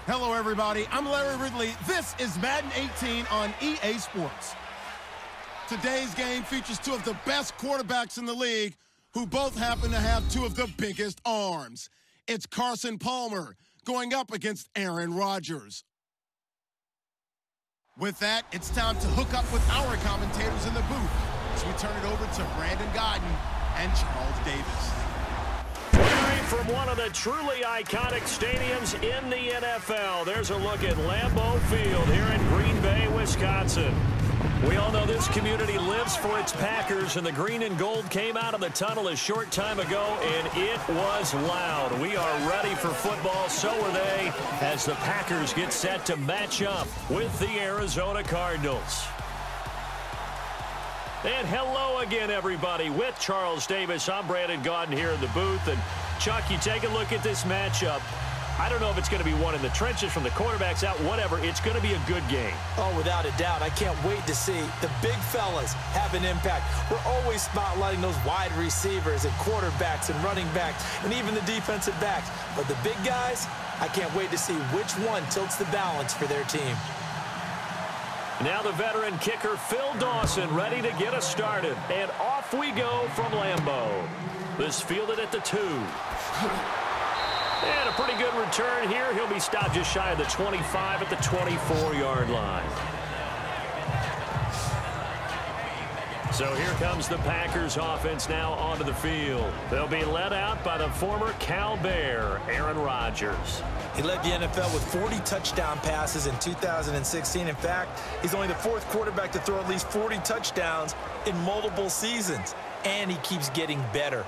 Hello, everybody. I'm Larry Ridley. This is Madden 18 on EA Sports. Today's game features two of the best quarterbacks in the league who both happen to have two of the biggest arms. It's Carson Palmer going up against Aaron Rodgers. With that, it's time to hook up with our commentators in the booth as we turn it over to Brandon Godden and Charles Davis. From one of the truly iconic stadiums in the NFL, there's a look at Lambeau Field here in Green Bay, Wisconsin. We all know this community lives for its Packers, and the green and gold came out of the tunnel a short time ago, and it was loud. We are ready for football, so are they, as the Packers get set to match up with the Arizona Cardinals. And hello again, everybody. With Charles Davis, I'm Brandon Godden here in the booth. And Chuck, you take a look at this matchup. I don't know if it's going to be one in the trenches from the quarterbacks out, whatever. It's going to be a good game. Oh, without a doubt. I can't wait to see the big fellas have an impact. We're always spotlighting those wide receivers and quarterbacks and running backs and even the defensive backs. But the big guys, I can't wait to see which one tilts the balance for their team. Now the veteran kicker, Phil Dawson, ready to get us started. And off we go from Lambeau. This fielded at the 2. And a pretty good return here. He'll be stopped just shy of the 25 at the 24-yard line. So here comes the Packers offense now onto the field. They'll be led out by the former Cal Bear, Aaron Rodgers. He led the NFL with 40 touchdown passes in 2016. In fact, he's only the 4th quarterback to throw at least 40 touchdowns in multiple seasons. And he keeps getting better.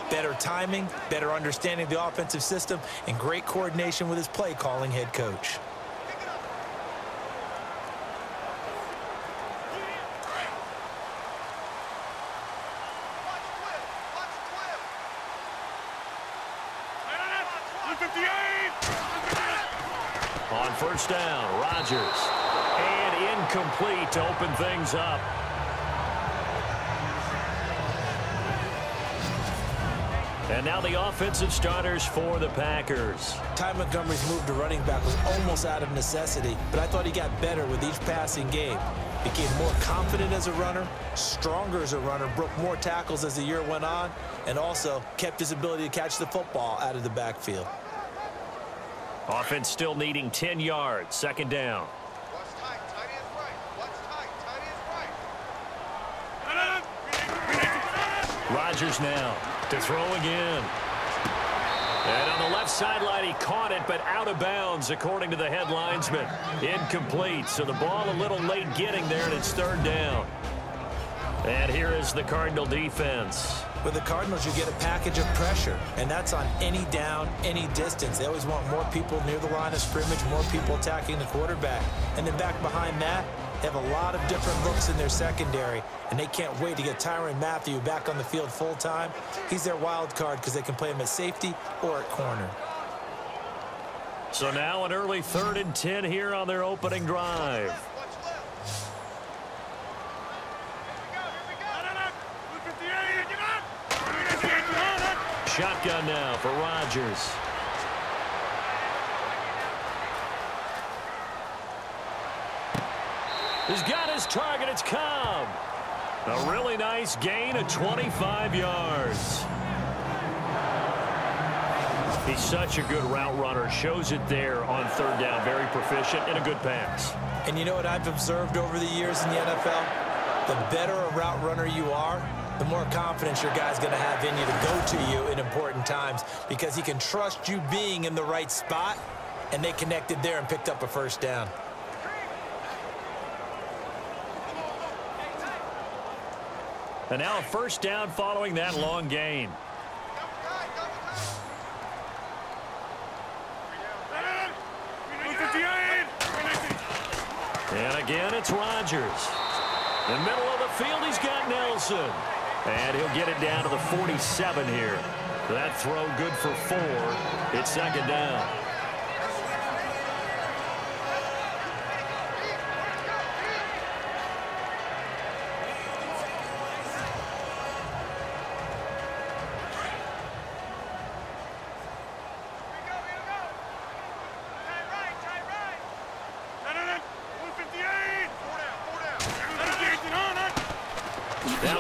Better timing, better understanding of the offensive system, and great coordination with his play-calling head coach. On first down, Rodgers. And incomplete to open things up. And now the offensive starters for the Packers. Ty Montgomery's move to running back was almost out of necessity, but I thought he got better with each passing game. Became more confident as a runner, stronger as a runner, broke more tackles as the year went on, and also kept his ability to catch the football out of the backfield. Offense still needing 10 yards. Second down. What's tight? Tight is right. What's tight? Tight is right. Rodgers now to throw again. And on the left sideline, he caught it, but out of bounds, according to the head linesman. Incomplete, so the ball a little late getting there, and it's third down. And here is the Cardinal defense. With the Cardinals, you get a package of pressure, and that's on any down, any distance. They always want more people near the line of scrimmage, more people attacking the quarterback. And then back behind that, they have a lot of different looks in their secondary, and they can't wait to get Tyrann Mathieu back on the field full-time. He's their wild card because they can play him at safety or at corner. So now an early 3rd and 10 here on their opening drive. Shotgun now for Rodgers. He's got his target. It's Cobb. A really nice gain of 25 yards. He's such a good route runner. Shows it there on 3rd down. Very proficient and a good pass. And you know what I've observed over the years in the NFL? The better a route runner you are, the more confidence your guy's going to have in you to go to you in important times because he can trust you being in the right spot, and they connected there and picked up a first down. And now a first down following that long gain. And again, it's Rodgers. In the middle of the field, he's got Nelson. And he'll get it down to the 47 here. That throw good for 4. It's second down.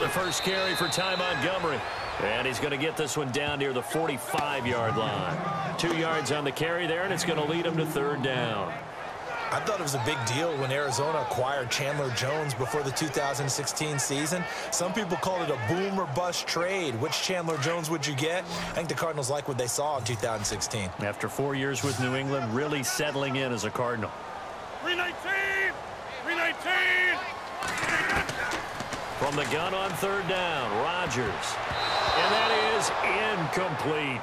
the first carry for Ty Montgomery. And he's going to get this one down near the 45-yard line. 2 yards on the carry there, and it's going to lead him to third down. I thought it was a big deal when Arizona acquired Chandler Jones before the 2016 season. Some people called it a boom or bust trade. Which Chandler Jones would you get? I think the Cardinals like what they saw in 2016. After 4 years with New England, really settling in as a Cardinal. 319! 319! From the gun on third down, Rodgers. And that is incomplete.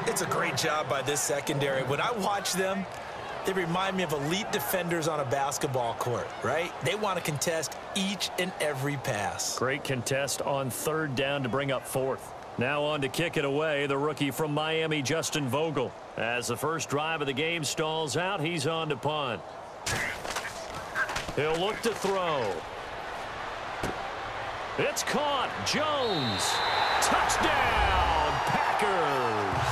It's a great job by this secondary. When I watch them, they remind me of elite defenders on a basketball court, right? They want to contest each and every pass. Great contest on third down to bring up fourth. Now on to kick it away, the rookie from Miami, Justin Vogel. As the first drive of the game stalls out, he's on to punt. He'll look to throw. It's caught. Jones. Touchdown, Packers.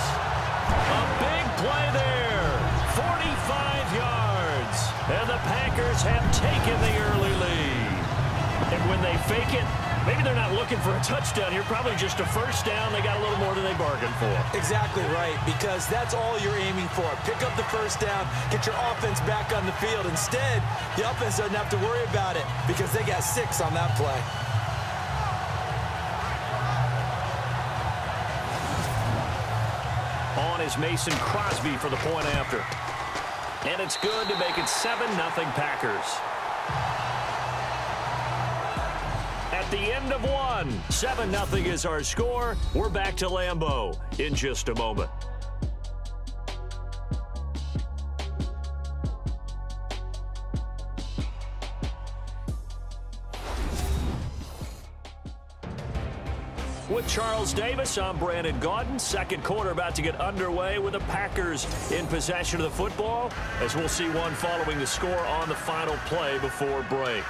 A big play there. 45 yards. And the Packers have taken the early lead. And when they fake it, maybe they're not looking for a touchdown here. Probably just a first down. They got a little more than they bargained for. Exactly right, because that's all you're aiming for. Pick up the first down, get your offense back on the field. Instead, the offense doesn't have to worry about it because they got 6 on that play. On is Mason Crosby for the point after. And it's good to make it 7-0 Packers. At the end of one, 7-0 is our score. We're back to Lambeau in just a moment. With Charles Davis, I'm Brandon Gaudin. Second quarter about to get underway with the Packers in possession of the football, as we'll see one following the score on the final play before break.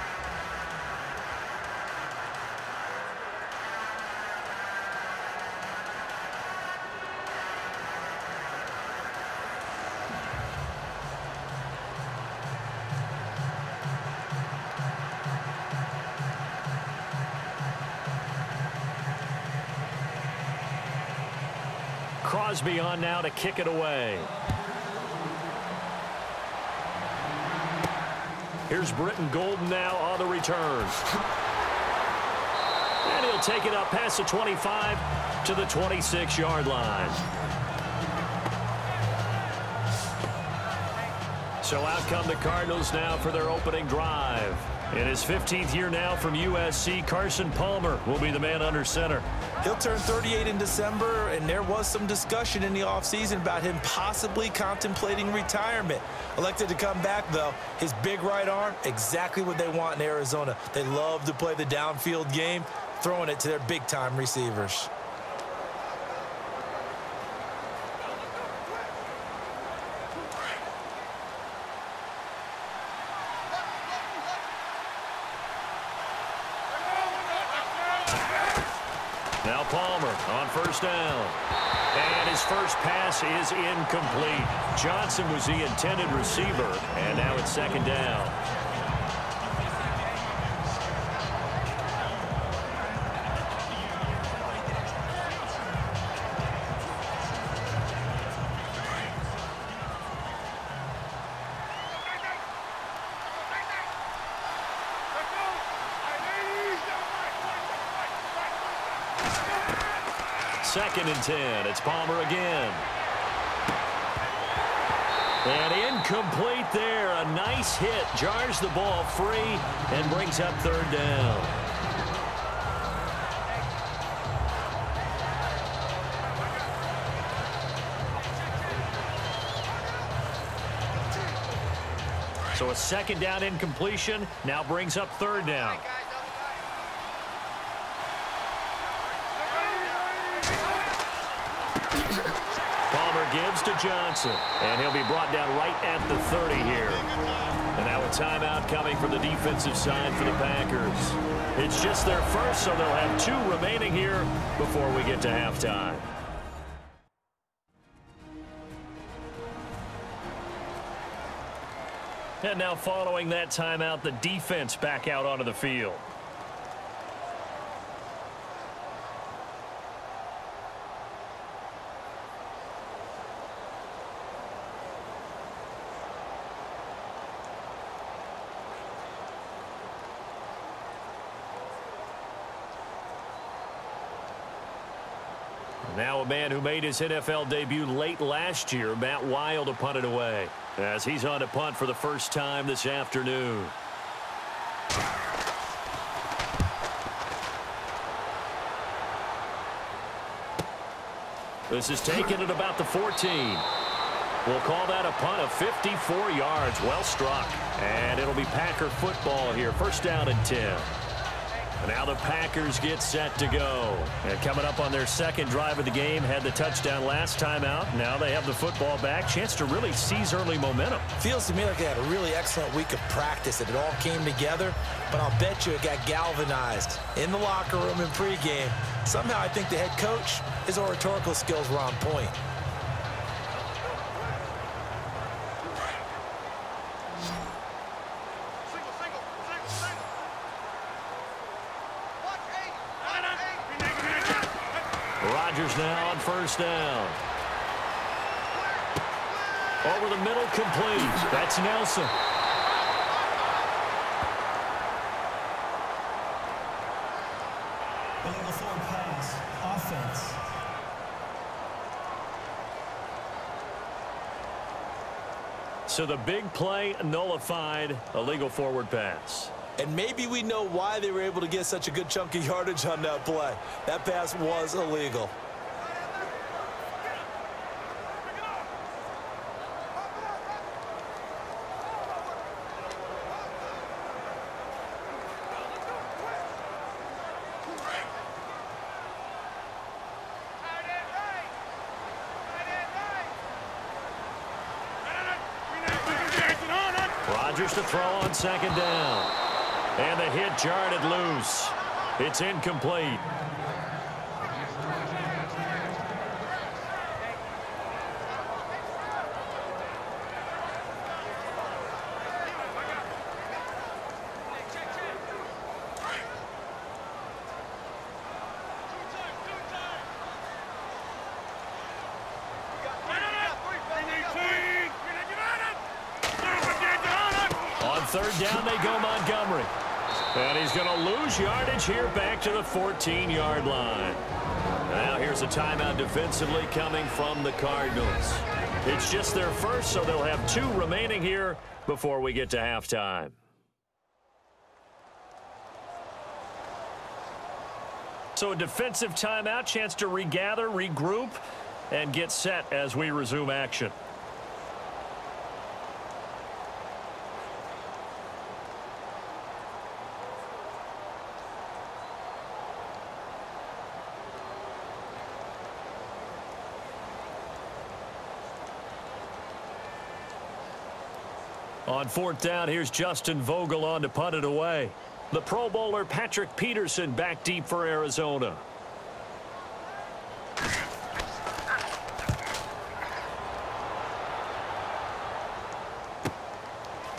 Crosby on now to kick it away. Here's Britton Golden now on the return. And he'll take it up past the 25 to the 26-yard line. So out come the Cardinals now for their opening drive. In his 15th year now from USC, Carson Palmer will be the man under center. He'll turn 38 in December, and there was some discussion in the offseason about him possibly contemplating retirement. Elected to come back, though. His big right arm, exactly what they want in Arizona. They love to play the downfield game, throwing it to their big-time receivers. Now Palmer on first down. And his first pass is incomplete. Johnson was the intended receiver, and now it's second down. Second and 10. It's Palmer again. And incomplete there. A nice hit. Jars the ball free and brings up third down. So a second down incompletion now brings up third down. Palmer gives to Johnson, and he'll be brought down right at the 30 here. And now a timeout coming from the defensive side for the Packers. It's just their first, so they'll have 2 remaining here before we get to halftime. And now following that timeout, the defense back out onto the field. Now a man who made his NFL debut late last year, Matt Wild, to punt it away, as he's on to punt for the first time this afternoon. This is taken at about the 14. We'll call that a punt of 54 yards. Well struck. And it'll be Packer football here. First down and 10. Now the Packers get set to go. And coming up on their second drive of the game, had the touchdown last time out. Now they have the football back. Chance to really seize early momentum. Feels to me like they had a really excellent week of practice, and it all came together. But I'll bet you it got galvanized in the locker room in pregame. Somehow I think the head coach, his oratorical skills were on point. Rodgers now on first down. Over the middle, complete. That's Nelson. Illegal forward pass. Offense. So the big play nullified, illegal forward pass. And maybe we know why they were able to get such a good chunk of yardage on that play. That pass was illegal. Rodgers to throw on second down. And the hit jarred loose. It's incomplete. On third down they go, Montgomery. And he's going to lose yardage here back to the 14-yard line. Now here's a timeout defensively coming from the Cardinals. It's just their first, so they'll have 2 remaining here before we get to halftime. So a defensive timeout, chance to regather, regroup, and get set as we resume action. On fourth down, here's Justin Vogel on to punt it away. The Pro Bowler Patrick Peterson back deep for Arizona.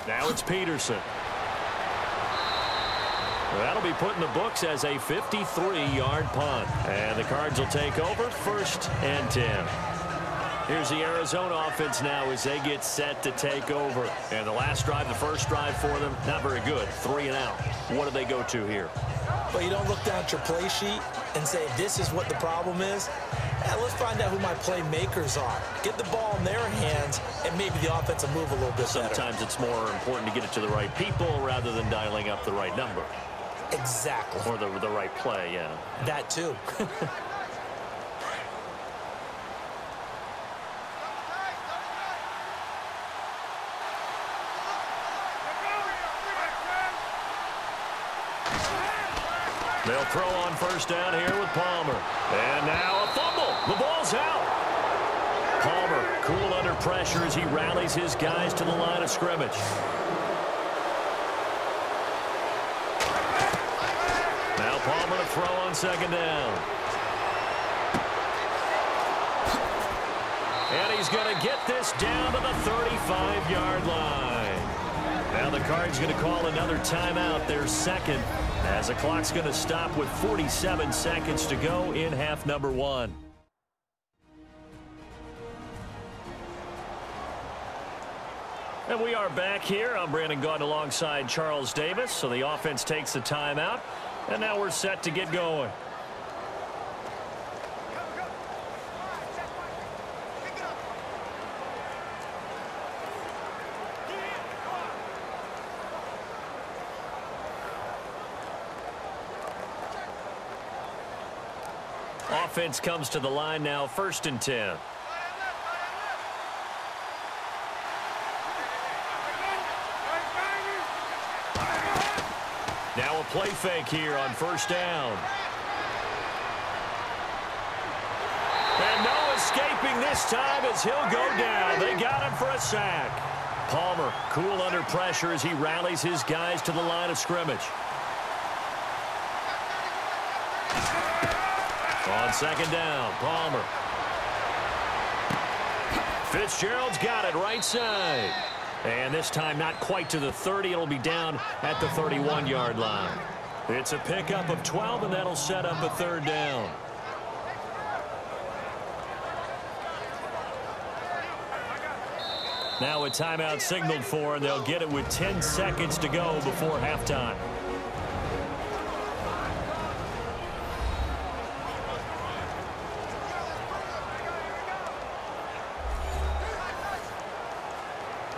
Now it's Peterson. That'll be put in the books as a 53-yard punt. And the Cards will take over, first and 10. Here's the Arizona offense now as they get set to take over. And the last drive, the first drive for them, not very good. 3 and out. What do they go to here? But you don't look down at your play sheet and say, this is what the problem is. Let's find out who my playmakers are. Get the ball in their hands, and maybe the offense will move a little bit better. Sometimes it's more important to get it to the right people rather than dialing up the right number. Exactly. Or the right play, yeah. That too. They'll throw on first down here with Palmer. And now a fumble. The ball's out. Palmer cool under pressure as he rallies his guys to the line of scrimmage. Now Palmer to throw on second down. And he's going to get this down to the 35-yard line. Now the Cards going to call another timeout, their second, as the clock's going to stop with 47 seconds to go in half number 1. And we are back here. I'm Brandon Gaudin alongside Charles Davis. So the offense takes the timeout, and now we're set to get going. Offense comes to the line now, 1st and 10. Now a play fake here on 1st down. And no escaping this time as he'll go down. They got him for a sack. Palmer cool under pressure as he rallies his guys to the line of scrimmage. On 2nd down, Palmer. Fitzgerald's got it right side. And this time not quite to the 30. It'll be down at the 31-yard line. It's a pickup of 12, and that'll set up a 3rd down. Now a timeout signaled for, and they'll get it with 10 seconds to go before halftime.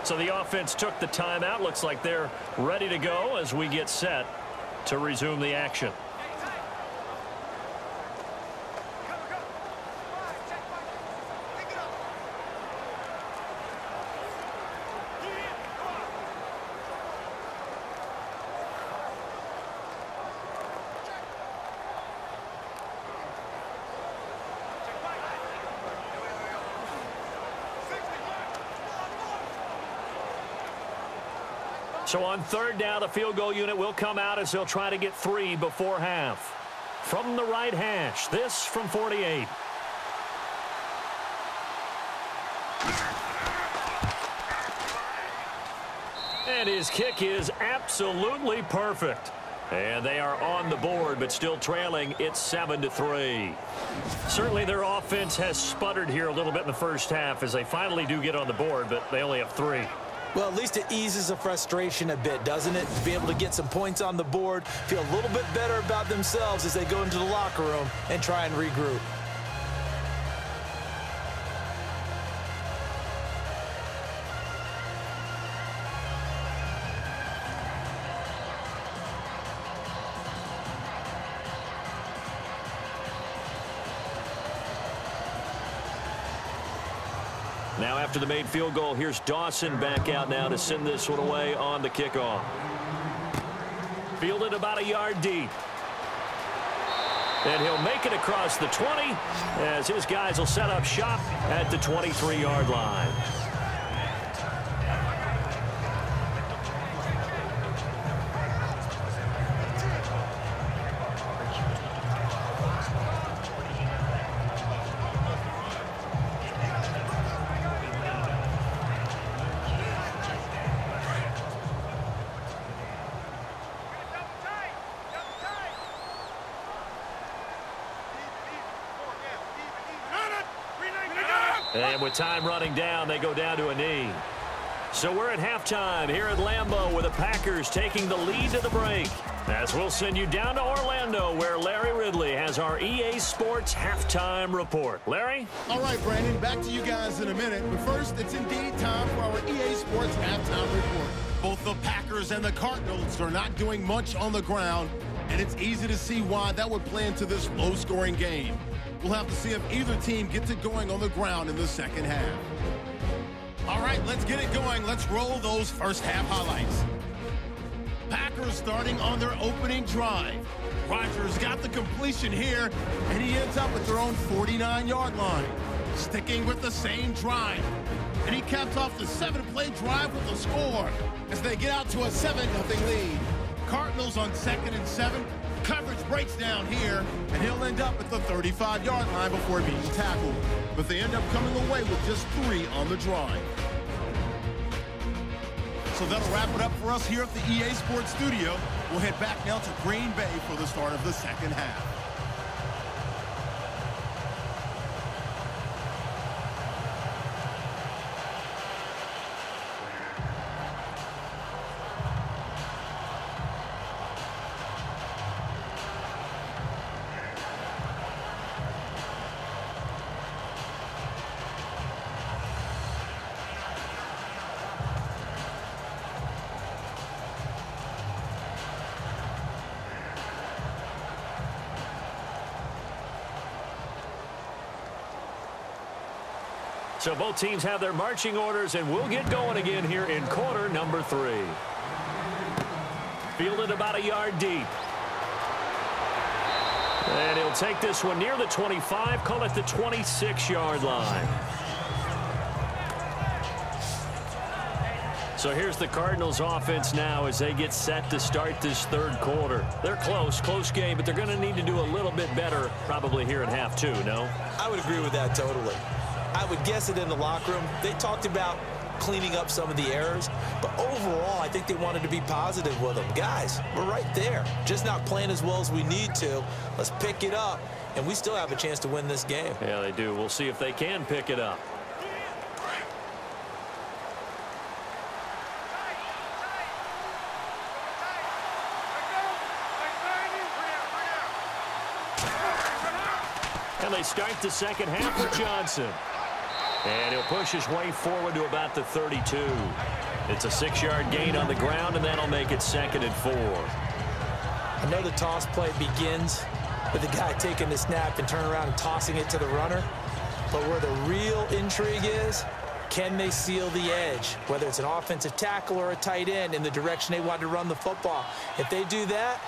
So the offense took the timeout. Looks like they're ready to go as we get set to resume the action. So on 3rd down, the field goal unit will come out as they'll try to get 3 before half. From the right hash, this from 48. And his kick is absolutely perfect. And they are on the board, but still trailing. It's 7-3. Certainly their offense has sputtered here a little bit in the first half as they finally do get on the board, but they only have 3. Well, at least it eases the frustration a bit, doesn't it? To be able to get some points on the board, feel a little bit better about themselves as they go into the locker room and try and regroup. Now after the made field goal, here's Dawson back out now to send this one away on the kickoff. Fielded about a yard deep. And he'll make it across the 20 as his guys will set up shop at the 23-yard line. And with time running down, they go down to a knee. So we're at halftime here at Lambeau with the Packers taking the lead to the break. As we'll send you down to Orlando where Larry Ridley has our EA Sports halftime report. Larry? All right, Brandon, back to you guys in a minute. But first, it's indeed time for our EA Sports halftime report. Both the Packers and the Cardinals are not doing much on the ground, and it's easy to see why that would play into this low-scoring game. We'll have to see if either team gets it going on the ground in the second half. All right, let's get it going. Let's roll those first half highlights. Packers starting on their opening drive. Rodgers got the completion here, and he ends up at their own 49-yard line. Sticking with the same drive. And he caps off the 7-play drive with a score as they get out to a 7-0 lead. Cardinals on 2nd and 7. Coverage breaks down here, and he'll end up at the 35-yard line before being tackled. But they end up coming away with just 3 on the drive. So that'll wrap it up for us here at the EA Sports Studio. We'll head back now to Green Bay for the start of the second half. So both teams have their marching orders, and we'll get going again here in quarter number 3. Fielded about a yard deep. And he'll take this one near the 25, call it the 26-yard line. So here's the Cardinals offense now as they get set to start this third quarter. They're close game, but they're going to need to do a little bit better probably here in half 2, no? I would agree with that totally. I would guess it in the locker room. They talked about cleaning up some of the errors, but overall, I think they wanted to be positive with them. Guys, we're right there. Just not playing as well as we need to. Let's pick it up, and we still have a chance to win this game. Yeah, they do. We'll see if they can pick it up. And they start the second half with Johnson. And he'll push his way forward to about the 32. It's a 6-yard gain on the ground, and that'll make it 2nd and 4. I know the toss play begins with the guy taking the snap and turning around and tossing it to the runner. But where the real intrigue is, can they seal the edge, whether it's an offensive tackle or a tight end in the direction they want to run the football? If they do that,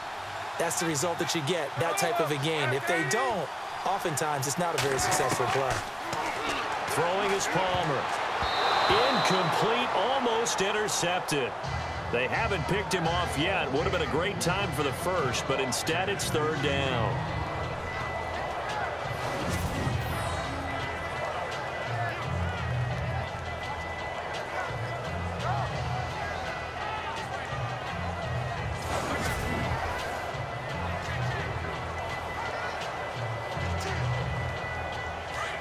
that's the result that you get, that type of a gain. If they don't, oftentimes it's not a very successful play. Throwing is Palmer. Incomplete, almost intercepted. They haven't picked him off yet. Would have been a great time for the first, but instead it's 3rd down.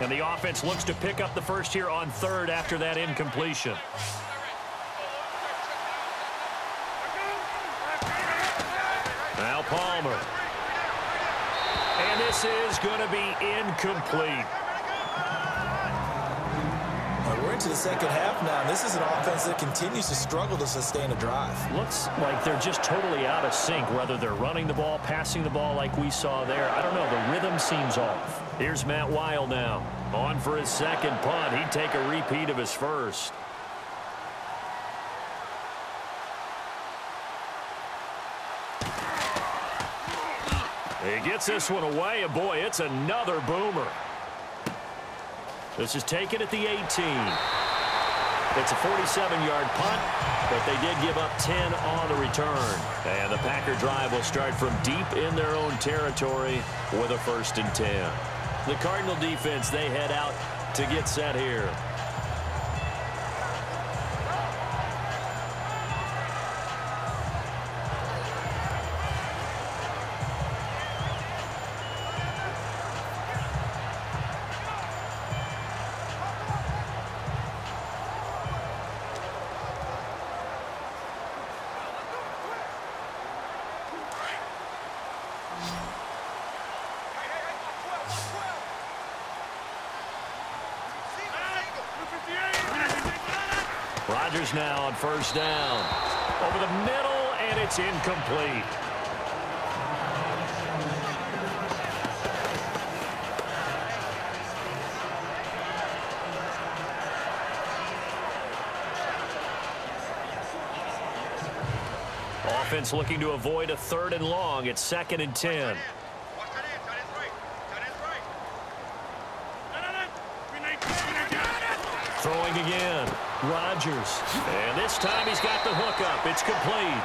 And the offense looks to pick up the first here on 3rd after that incompletion. Now Palmer. And this is going to be incomplete. We're into the second half now, and this is an offense that continues to struggle to sustain a drive. Looks like they're just totally out of sync, whether they're running the ball, passing the ball like we saw there. I don't know. The rhythm seems off. Here's Matt Weil now. On for his second punt. He'd take a repeat of his first. He gets this one away, and boy, it's another boomer. This is taken at the 18. It's a 47-yard punt, but they did give up 10 on the return. And the Packer drive will start from deep in their own territory with a 1st and 10. The Cardinal defense, they head out to get set here. Rodgers now on 1st down. Over the middle, and it's incomplete. Offense looking to avoid a 3rd and long. It's 2nd and 10. Throwing again. Rodgers. And this time he's got the hook up. It's complete.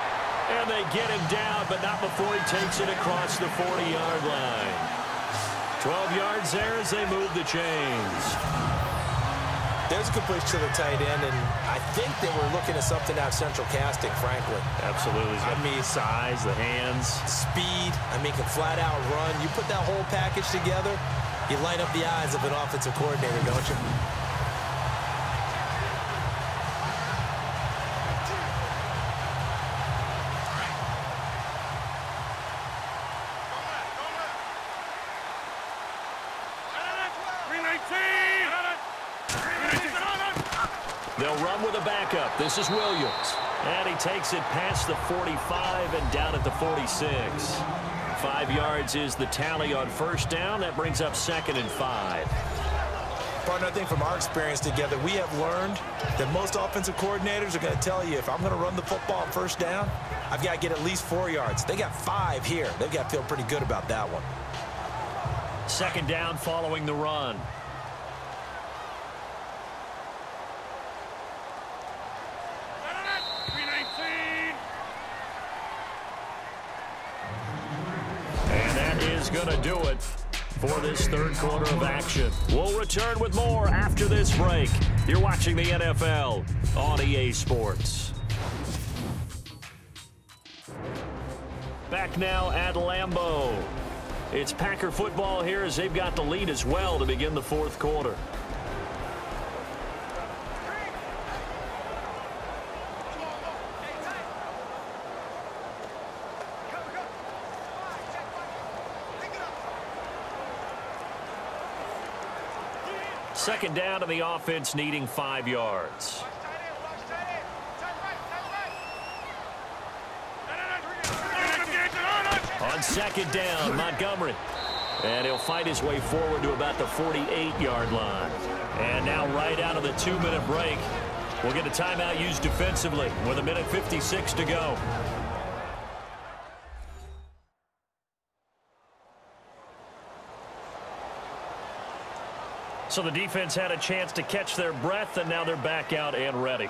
And they get him down, but not before he takes it across the 40-yard line. 12 yards there as they move the chains. There's a completion to the tight end, and I think they were looking at something out central casting, frankly. Absolutely. I mean, size, the hands. Speed. I mean, can flat out run. You put that whole package together, you light up the eyes of an offensive coordinator, don't you? They'll run with a backup. This is Williams. And he takes it past the 45 and down at the 46. 5 yards is the tally on first down. That brings up 2nd and 5. Partner, I think from our experience together, we have learned that most offensive coordinators are going to tell you, if I'm going to run the football on first down, I've got to get at least 4 yards. They got 5 here. They've got to feel pretty good about that one. 2nd down following the run. Going to do it for this third quarter of action. We'll return with more after this break. You're watching the NFL on EA Sports. Back now at Lambeau. It's Packer football here as they've got the lead as well to begin the fourth quarter. Second down to the offense needing 5 yards. On second down, Montgomery. And he'll fight his way forward to about the 48-yard line. And now right out of the 2-minute break, we'll get a timeout used defensively with 1:56 to go. So the defense had a chance to catch their breath, and now they're back out and ready.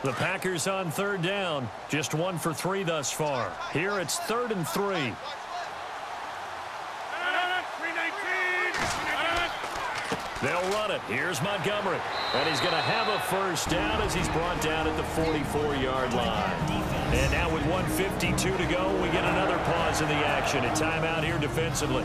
The Packers on third down, just 1 for 3 thus far. Here it's 3rd and 3. They'll run it. Here's Montgomery. And he's going to have a first down as he's brought down at the 44-yard line. And now with 1:52 to go, we get another pause in the action. A timeout here defensively.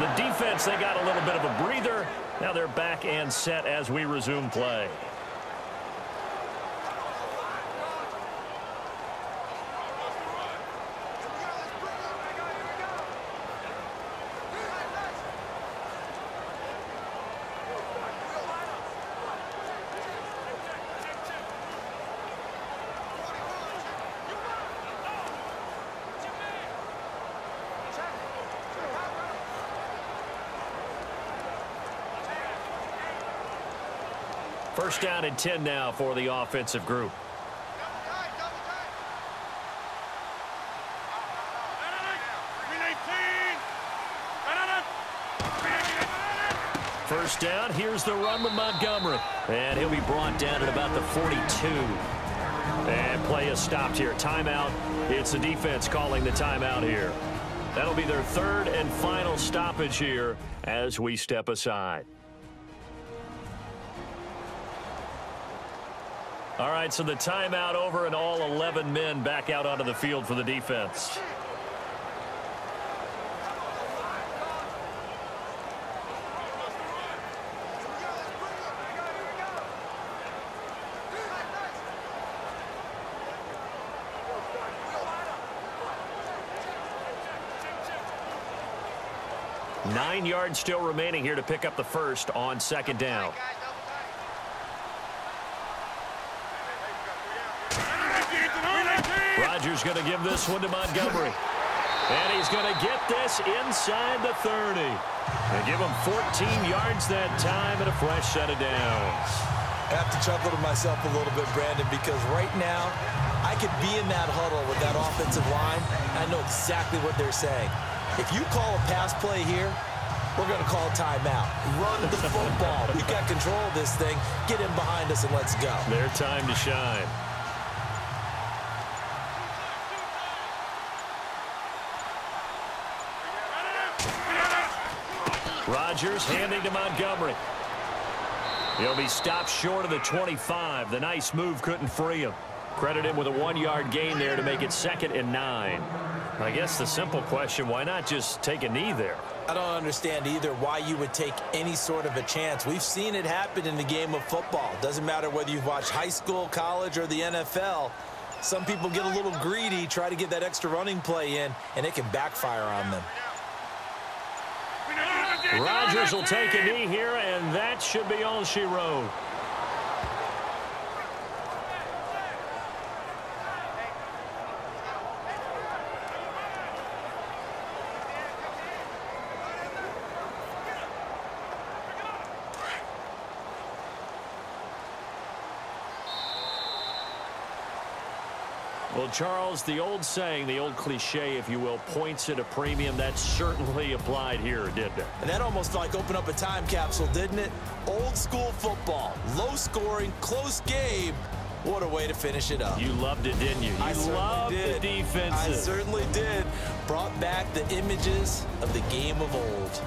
The defense, they got a little bit of a breather. Now they're back and set as we resume play. First down and 10 now for the offensive group. First down, here's the run with Montgomery. And he'll be brought down at about the 42. And play is stopped here. Timeout. It's the defense calling the timeout here. That'll be their third and final stoppage here as we step aside. All right, so the timeout over and all 11 men back out onto the field for the defense. Nine yards still remaining here to pick up the first on second down. Rodgers going to give this one to Montgomery. And he's going to get this inside the 30. And give him 14 yards that time and a fresh set of downs. I have to chuckle to myself a little bit, Brandon, because right now I could be in that huddle with that offensive line. I know exactly what they're saying. If you call a pass play here, we're going to call timeout. Run the football. We've got control of this thing. Get in behind us and let's go. Their time to shine. Rodgers handing to Montgomery. He'll be stopped short of the 25. The nice move couldn't free him. Credit him with a 1-yard gain there to make it 2nd and 9. I guess the simple question, why not just take a knee there? I don't understand either why you would take any sort of a chance. We've seen it happen in the game of football. Doesn't matter whether you've watched high school, college, or the NFL. Some people get a little greedy, try to get that extra running play in, and it can backfire on them. Rodgers will take a knee here, and that should be all she wrote. Well, Charles, the old saying, the old cliche, if you will, points at a premium, that certainly applied here, didn't it? And that almost like opened up a time capsule, didn't it? Old school football, low scoring, close game. What a way to finish it up. You loved it, didn't you? You loved the defenses. I certainly did. Brought back the images of the game of old.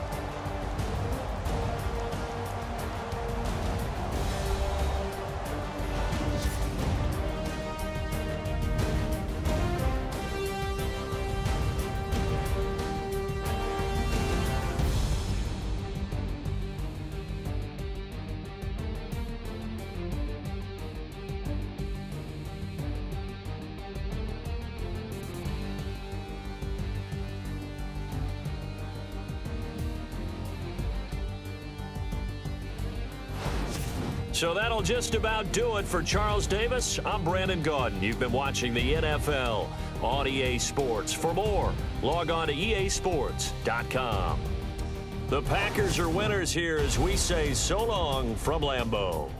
So that'll just about do it for Charles Davis. I'm Brandon Gaudin. You've been watching the NFL on EA Sports. For more, log on to easports.com. The Packers are winners here as we say so long from Lambeau.